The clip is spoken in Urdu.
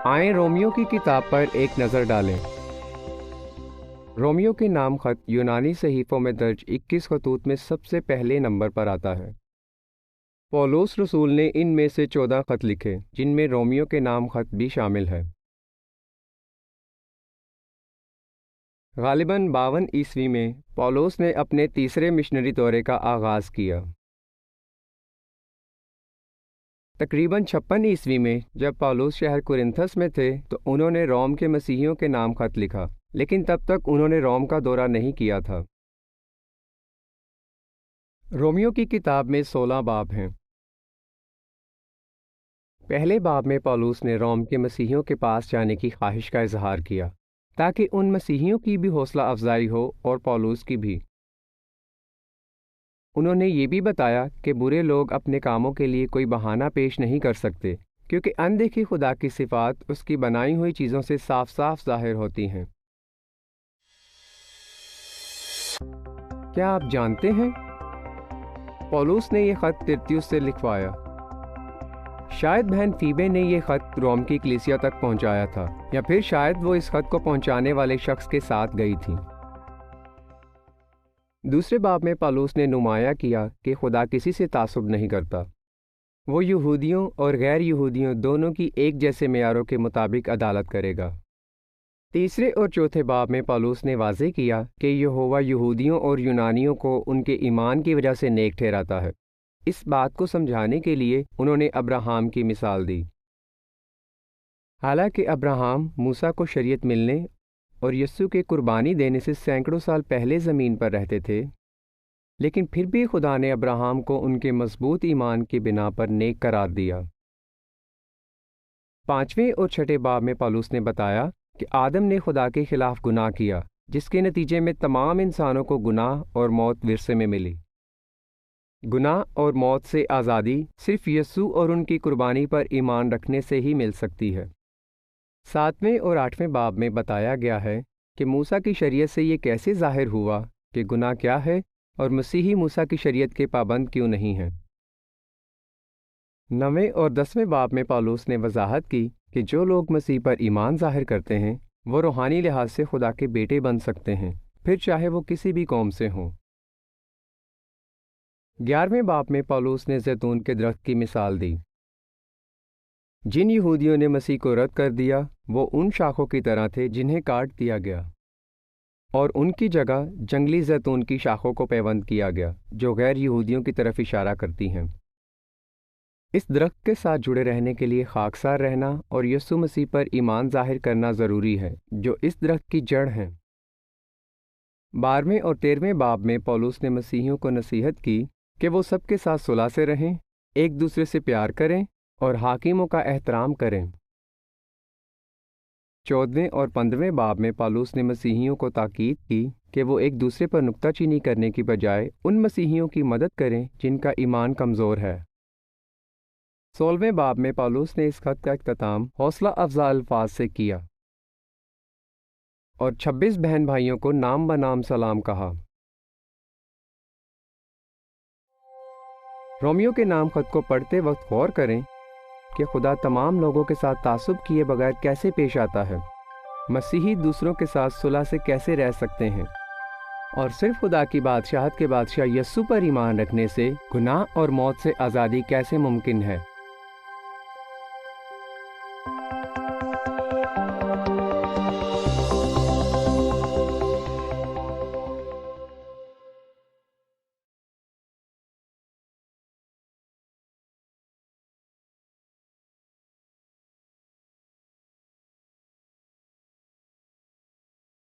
آئیں رومیو کی کتاب پر ایک نظر ڈالیں۔ رومیو کے نام خط یونانی صحیفوں میں درج 21 خطوط میں سب سے پہلے نمبر پر آتا ہے۔ پولس رسول نے ان میں سے 14 خط لکھے، جن میں رومیو کے نام خط بھی شامل ہے۔ غالباً 52 عیسوی میں پولس نے اپنے تیسرے مشنری دورے کا آغاز کیا۔ تقریباً 56 عیسوی میں جب پولس شہر کورنتھس میں تھے تو انہوں نے روم کے مسیحیوں کے نام خط لکھا، لیکن تب تک انہوں نے روم کا دورہ نہیں کیا تھا۔ رومیو کی کتاب میں 16 باب ہیں۔ پہلے باب میں پولس نے روم کے مسیحیوں کے پاس جانے کی خواہش کا اظہار کیا تاکہ ان مسیحیوں کی بھی حوصلہ افزائی ہو اور پولس کی بھی۔ انہوں نے یہ بھی بتایا کہ برے لوگ اپنے کاموں کے لیے کوئی بہانہ پیش نہیں کر سکتے، کیونکہ اندیکھی خدا کی صفات اس کی بنائی ہوئی چیزوں سے صاف صاف ظاہر ہوتی ہیں۔ کیا آپ جانتے ہیں پولس نے یہ خط ترتیوس سے لکھوایا؟ شاید بہن فیبے نے یہ خط روم کی کلیسیا تک پہنچایا تھا، یا پھر شاید وہ اس خط کو پہنچانے والے شخص کے ساتھ گئی تھی۔ دوسرے باب میں پولس نے نمایاں کیا کہ خدا کسی سے تعصب نہیں کرتا۔ وہ یہودیوں اور غیر یہودیوں دونوں کی ایک جیسے معیاروں کے مطابق عدالت کرے گا۔ تیسرے اور چوتھے باب میں پولس نے واضح کیا کہ یہوہ یہودیوں اور یونانیوں کو ان کے ایمان کی وجہ سے نیک ٹھہراتا ہے۔ اس بات کو سمجھانے کے لیے انہوں نے ابراہام کی مثال دی۔ حالانکہ ابراہام موسیٰ کو شریعت ملنے اور یسوع کے قربانی دینے سے سینکڑوں سال پہلے زمین پر رہتے تھے، لیکن پھر بھی خدا نے ابراہام کو ان کے مضبوط ایمان کی بنا پر نیک قرار دیا۔ پانچویں اور چھٹے باب میں پولس نے بتایا کہ آدم نے خدا کے خلاف گناہ کیا، جس کے نتیجے میں تمام انسانوں کو گناہ اور موت ورثے میں ملی۔ گناہ اور موت سے آزادی صرف یسوع اور ان کی قربانی پر ایمان رکھنے سے ہی مل سکتی ہے۔ ساتویں اور آٹھویں باب میں بتایا گیا ہے کہ موسیٰ کی شریعت سے یہ کیسے ظاہر ہوا کہ گناہ کیا ہے اور مسیحی موسیٰ کی شریعت کے پابند کیوں نہیں ہیں۔ نویں اور 10ویں باب میں پولس نے وضاحت کی کہ جو لوگ مسیح پر ایمان ظاہر کرتے ہیں وہ روحانی لحاظ سے خدا کے بیٹے بن سکتے ہیں، پھر چاہے وہ کسی بھی قوم سے ہوں۔ 11ویں باب میں پولس نے زیتون کے درخت کی مثال دی۔ جن یہودیوں نے مسیح کو رد کر دیا وہ ان شاخوں کی طرح تھے جنہیں کاٹ دیا گیا، اور ان کی جگہ جنگلی زیتون کی شاخوں کو پیوند کیا گیا جو غیر یہودیوں کی طرف اشارہ کرتی ہیں۔ اس درخت کے ساتھ جڑے رہنے کے لیے خاکسار رہنا اور یسوع مسیح پر ایمان ظاہر کرنا ضروری ہے، جو اس درخت کی جڑ ہیں۔ 12ویں اور 13ویں باب میں پولس نے مسیحیوں کو نصیحت کی کہ وہ سب کے ساتھ صلح سے رہیں، ایک دوسرے سے پیار کریں اور حاکموں کا احترام کریں۔ 14ویں اور 15ویں باب میں پولس نے مسیحیوں کو تاکید کی کہ وہ ایک دوسرے پر نکتہ چینی کرنے کی بجائے ان مسیحیوں کی مدد کریں جن کا ایمان کمزور ہے۔ 16ویں باب میں پولس نے اس خط کا اختتام حوصلہ افزا الفاظ سے کیا اور 26 بہن بھائیوں کو نام بنام سلام کہا۔ رومیو کے نام خط کو پڑھتے وقت غور کریں کہ خدا تمام لوگوں کے ساتھ تعصب کیے بغیر کیسے پیش آتا ہے، مسیحی دوسروں کے ساتھ صلح سے کیسے رہ سکتے ہیں، اور صرف خدا کی بادشاہت کے بادشاہ یسوع پر ایمان رکھنے سے گناہ اور موت سے آزادی کیسے ممکن ہے۔